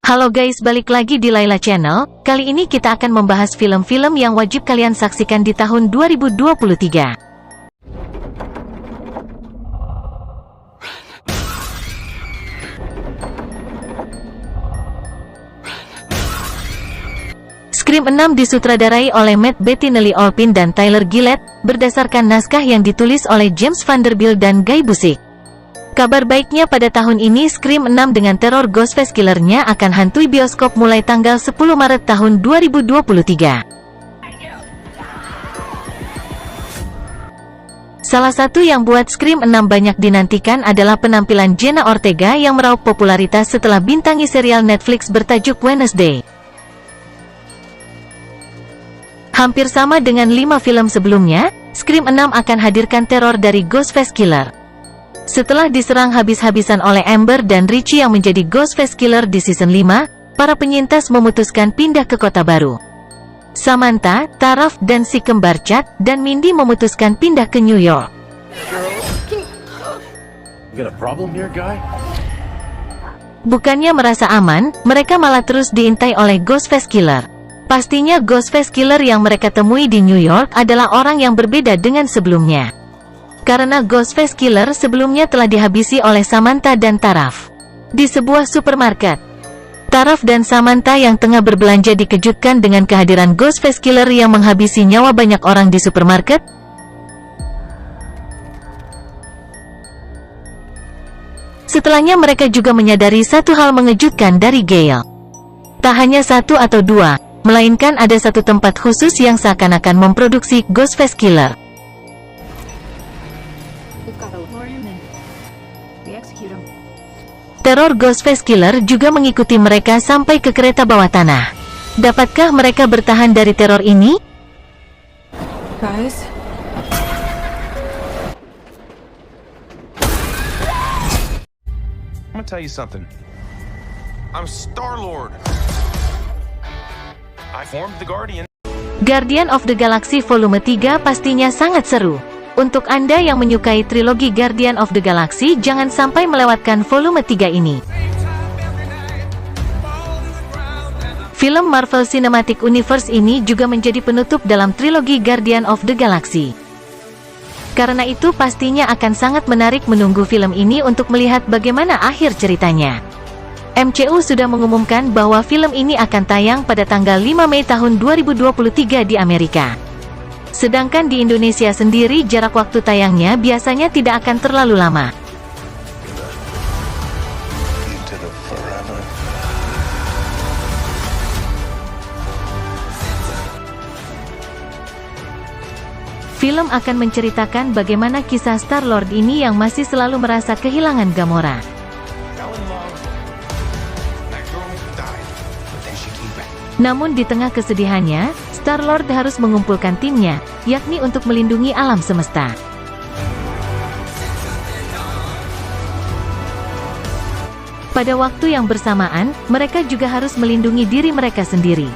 Halo guys, balik lagi di Layla Channel. Kali ini kita akan membahas film-film yang wajib kalian saksikan di tahun 2023. Scream 6 disutradarai oleh Matt Bettinelli Olpin dan Tyler Gillett, berdasarkan naskah yang ditulis oleh James Vanderbilt dan Guy Busick. Kabar baiknya pada tahun ini Scream 6 dengan teror Ghostface Killer-nya akan hantui bioskop mulai tanggal 10 Maret tahun 2023. Salah satu yang buat Scream 6 banyak dinantikan adalah penampilan Jenna Ortega yang meraup popularitas setelah bintangi serial Netflix bertajuk Wednesday. Hampir sama dengan 5 film sebelumnya, Scream 6 akan hadirkan teror dari Ghostface Killer. Setelah diserang habis-habisan oleh Amber dan Richie yang menjadi Ghostface Killer di season 5, para penyintas memutuskan pindah ke kota baru. Samantha, Taraf, dan si kembar Chad dan Mindy memutuskan pindah ke New York. Bukannya merasa aman, mereka malah terus diintai oleh Ghostface Killer. Pastinya Ghostface Killer yang mereka temui di New York adalah orang yang berbeda dengan sebelumnya. Karena Ghostface Killer sebelumnya telah dihabisi oleh Samantha dan Taraf di sebuah supermarket. Taraf dan Samantha yang tengah berbelanja dikejutkan dengan kehadiran Ghostface Killer yang menghabisi nyawa banyak orang di supermarket. Setelahnya mereka juga menyadari satu hal mengejutkan dari Gale. Tak hanya satu atau dua, melainkan ada satu tempat khusus yang seakan-akan memproduksi Ghostface Killer. Teror Ghostface Killer juga mengikuti mereka sampai ke kereta bawah tanah. Dapatkah mereka bertahan dari teror ini? Guys? I'm gonna tell you something. I'm Star-Lord. I formed the Guardian. Guardian of the Galaxy Volume 3 pastinya sangat seru. Untuk Anda yang menyukai trilogi Guardian of the Galaxy, jangan sampai melewatkan volume 3 ini. Film Marvel Cinematic Universe ini juga menjadi penutup dalam trilogi Guardian of the Galaxy. Karena itu pastinya akan sangat menarik menunggu film ini untuk melihat bagaimana akhir ceritanya. MCU sudah mengumumkan bahwa film ini akan tayang pada tanggal 5 Mei tahun 2023 di Amerika. Sedangkan di Indonesia sendiri jarak waktu tayangnya biasanya tidak akan terlalu lama. Film akan menceritakan bagaimana kisah Star-Lord ini yang masih selalu merasa kehilangan Gamora. Namun di tengah kesedihannya, Star-Lord harus mengumpulkan timnya, yakni untuk melindungi alam semesta. Pada waktu yang bersamaan, mereka juga harus melindungi diri mereka sendiri.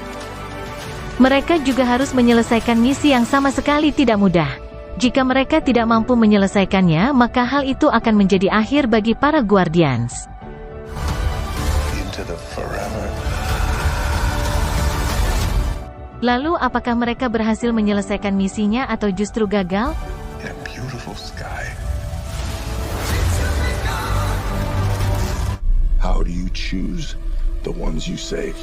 Mereka juga harus menyelesaikan misi yang sama sekali tidak mudah. Jika mereka tidak mampu menyelesaikannya, maka hal itu akan menjadi akhir bagi para Guardians. Lalu apakah mereka berhasil menyelesaikan misinya atau justru gagal? How do you choose the ones you save?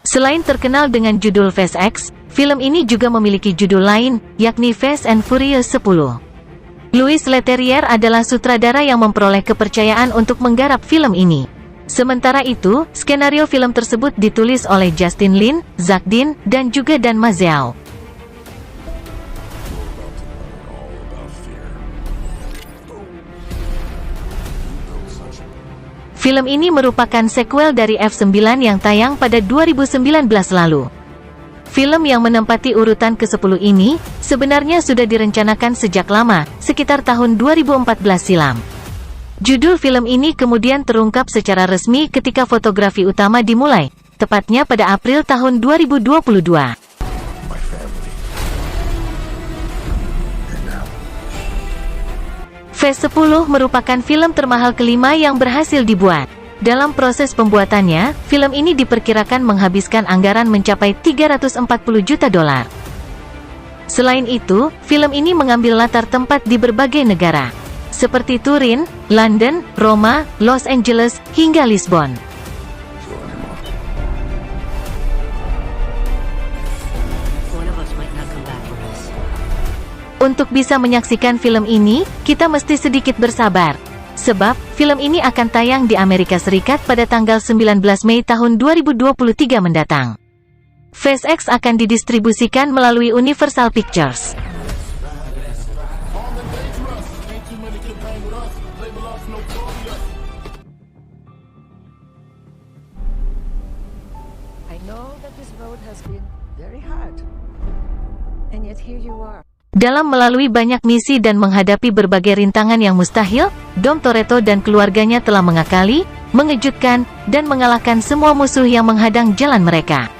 Selain terkenal dengan judul Fast X, film ini juga memiliki judul lain, yakni Fast and Furious 10. Louis Leterrier adalah sutradara yang memperoleh kepercayaan untuk menggarap film ini. Sementara itu, skenario film tersebut ditulis oleh Justin Lin, Zack Dean, dan juga Dan Mazeau. Film ini merupakan sequel dari F9 yang tayang pada 2019 lalu. Film yang menempati urutan ke-10 ini, sebenarnya sudah direncanakan sejak lama, sekitar tahun 2014 silam. Judul film ini kemudian terungkap secara resmi ketika fotografi utama dimulai, tepatnya pada April tahun 2022. Phase 10 merupakan film termahal kelima yang berhasil dibuat. Dalam proses pembuatannya, film ini diperkirakan menghabiskan anggaran mencapai 340 juta dolar. Selain itu, film ini mengambil latar tempat di berbagai negara, seperti Turin, London, Roma, Los Angeles, hingga Lisbon. Untuk bisa menyaksikan film ini, kita mesti sedikit bersabar. Sebab, film ini akan tayang di Amerika Serikat pada tanggal 19 Mei tahun 2023 mendatang. Phase X akan didistribusikan melalui Universal Pictures. I know that this road has been very hard. And yet here you are. Dalam melalui banyak misi dan menghadapi berbagai rintangan yang mustahil, Dom Toretto dan keluarganya telah mengakali, mengejutkan, dan mengalahkan semua musuh yang menghadang jalan mereka.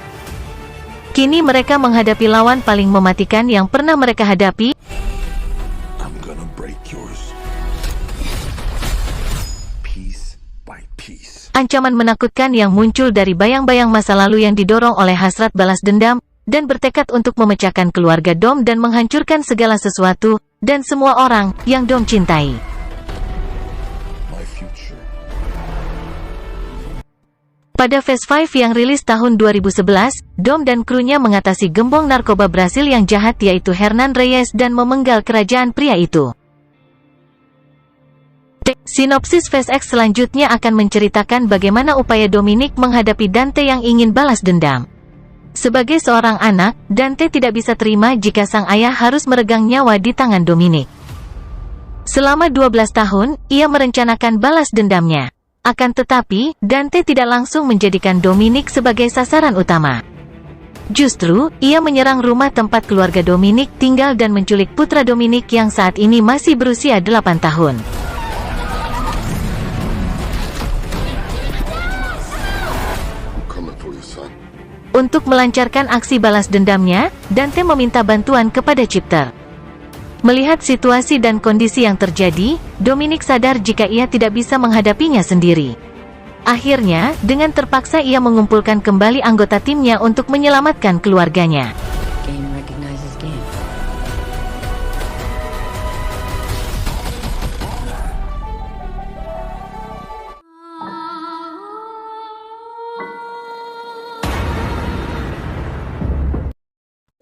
Kini mereka menghadapi lawan paling mematikan yang pernah mereka hadapi. I'm gonna break yours. Piece by piece. Ancaman menakutkan yang muncul dari bayang-bayang masa lalu yang didorong oleh hasrat balas dendam, dan bertekad untuk memecahkan keluarga Dom dan menghancurkan segala sesuatu, dan semua orang, yang Dom cintai. My future. Pada Phase 5 yang rilis tahun 2011, Dom dan krunya mengatasi gembong narkoba Brasil yang jahat yaitu Hernan Reyes dan memenggal kerajaan pria itu. Sinopsis Phase X selanjutnya akan menceritakan bagaimana upaya Dominic menghadapi Dante yang ingin balas dendam. Sebagai seorang anak, Dante tidak bisa terima jika sang ayah harus meregang nyawa di tangan Dominic. Selama 12 tahun, ia merencanakan balas dendamnya. Akan tetapi, Dante tidak langsung menjadikan Dominic sebagai sasaran utama. Justru, ia menyerang rumah tempat keluarga Dominic tinggal dan menculik putra Dominic yang saat ini masih berusia 8 tahun. I'm coming for you, son. Untuk melancarkan aksi balas dendamnya, Dante meminta bantuan kepada Chipter. Melihat situasi dan kondisi yang terjadi, Dominic sadar jika ia tidak bisa menghadapinya sendiri. Akhirnya, dengan terpaksa ia mengumpulkan kembali anggota timnya untuk menyelamatkan keluarganya. Game recognizes game.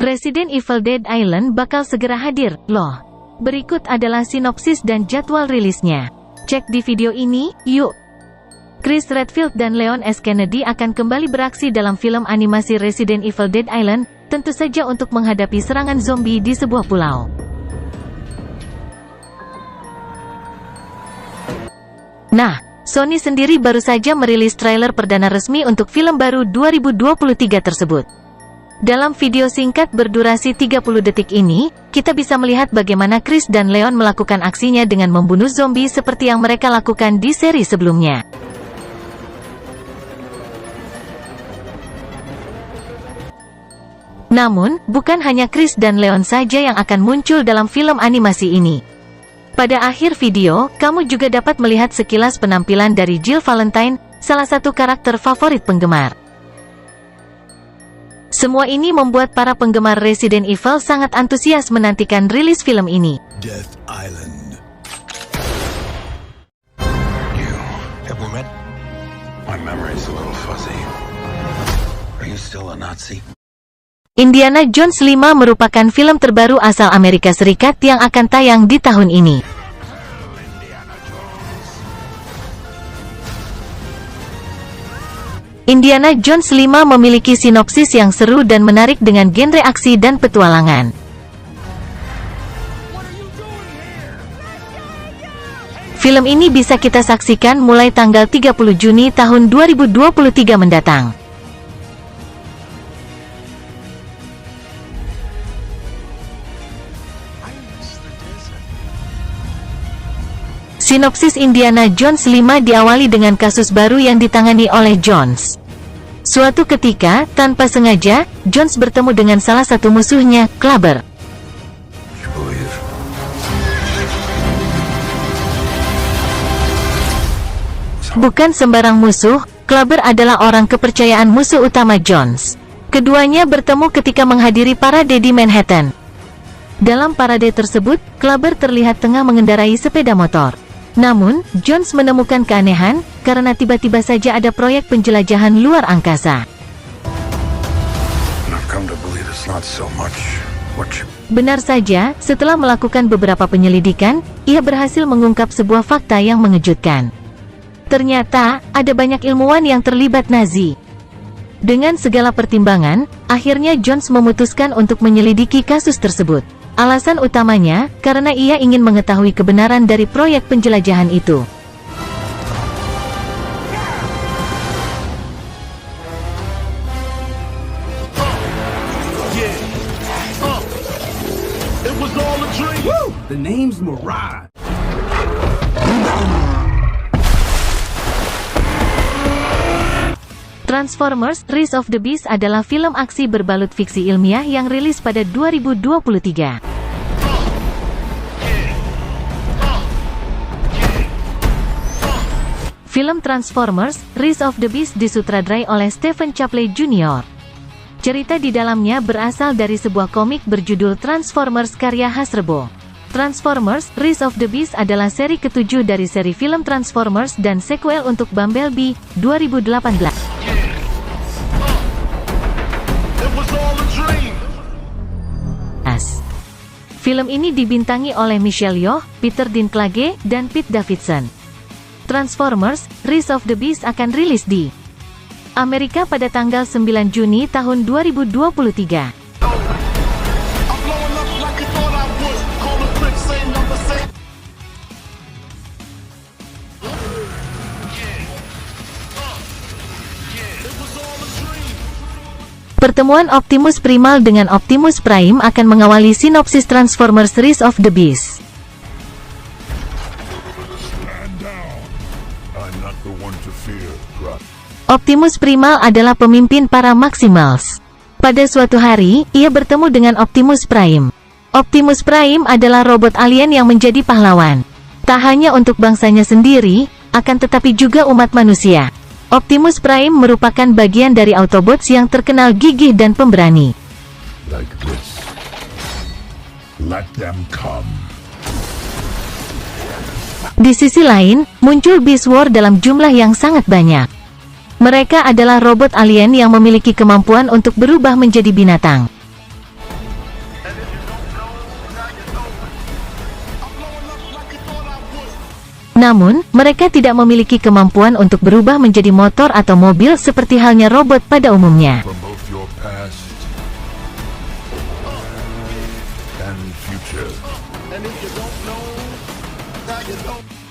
Resident Evil Dead Island bakal segera hadir, loh. Berikut adalah sinopsis dan jadwal rilisnya. Cek di video ini, yuk. Chris Redfield dan Leon S. Kennedy akan kembali beraksi dalam film animasi Resident Evil Dead Island, tentu saja untuk menghadapi serangan zombie di sebuah pulau. Nah, Sony sendiri baru saja merilis trailer perdana resmi untuk film baru 2023 tersebut. Dalam video singkat berdurasi 30 detik ini, kita bisa melihat bagaimana Chris dan Leon melakukan aksinya dengan membunuh zombie seperti yang mereka lakukan di seri sebelumnya. Namun, bukan hanya Chris dan Leon saja yang akan muncul dalam film animasi ini. Pada akhir video, kamu juga dapat melihat sekilas penampilan dari Jill Valentine, salah satu karakter favorit penggemar. Semua ini membuat para penggemar Resident Evil sangat antusias menantikan rilis film ini. Death Island. Have we met? My memory's a little fuzzy. Are you still a Nazi? Indiana Jones 5 merupakan film terbaru asal Amerika Serikat yang akan tayang di tahun ini. Indiana Jones 5 memiliki sinopsis yang seru dan menarik dengan genre aksi dan petualangan. Film ini bisa kita saksikan mulai tanggal 30 Juni tahun 2023 mendatang. Sinopsis Indiana Jones 5 diawali dengan kasus baru yang ditangani oleh Jones. Suatu ketika, tanpa sengaja, Jones bertemu dengan salah satu musuhnya, Clubber. Bukan sembarang musuh, Clubber adalah orang kepercayaan musuh utama Jones. Keduanya bertemu ketika menghadiri parade di Manhattan. Dalam parade tersebut, Clubber terlihat tengah mengendarai sepeda motor. Namun, Jones menemukan keanehan, karena tiba-tiba saja ada proyek penjelajahan luar angkasa. And I've come to believe it's not so much what you... Benar saja, setelah melakukan beberapa penyelidikan, ia berhasil mengungkap sebuah fakta yang mengejutkan. Ternyata, ada banyak ilmuwan yang terlibat Nazi. Dengan segala pertimbangan, akhirnya Jones memutuskan untuk menyelidiki kasus tersebut. Alasan utamanya, karena ia ingin mengetahui kebenaran dari proyek penjelajahan itu. It was all a dream. Woo! The name's Mirage. Transformers: Rise of the Beasts adalah film aksi berbalut fiksi ilmiah yang rilis pada 2023. Film Transformers: Rise of the Beasts disutradarai oleh Stephen Chapley Jr. Cerita di dalamnya berasal dari sebuah komik berjudul Transformers karya Hasbro. Transformers: Rise of the Beasts adalah seri ketujuh dari seri film Transformers dan sequel untuk Bumblebee, 2018. Film ini dibintangi oleh Michelle Yeoh, Peter Dinklage, dan Pete Davidson. Transformers: Rise of the Beasts akan rilis di Amerika pada tanggal 9 Juni tahun 2023. Pertemuan Optimus Primal dengan Optimus Prime akan mengawali sinopsis Transformers: Rise of the Beasts. Optimus Primal adalah pemimpin para Maximals. Pada suatu hari, ia bertemu dengan Optimus Prime. Optimus Prime adalah robot alien yang menjadi pahlawan. Tak hanya untuk bangsanya sendiri, akan tetapi juga umat manusia. Optimus Prime merupakan bagian dari Autobots yang terkenal gigih dan pemberani. Like this. Let them come. Di sisi lain, muncul Beast War dalam jumlah yang sangat banyak. Mereka adalah robot alien yang memiliki kemampuan untuk berubah menjadi binatang. Namun, mereka tidak memiliki kemampuan untuk berubah menjadi motor atau mobil seperti halnya robot pada umumnya. From both your past and future. And if you don't know, now you know.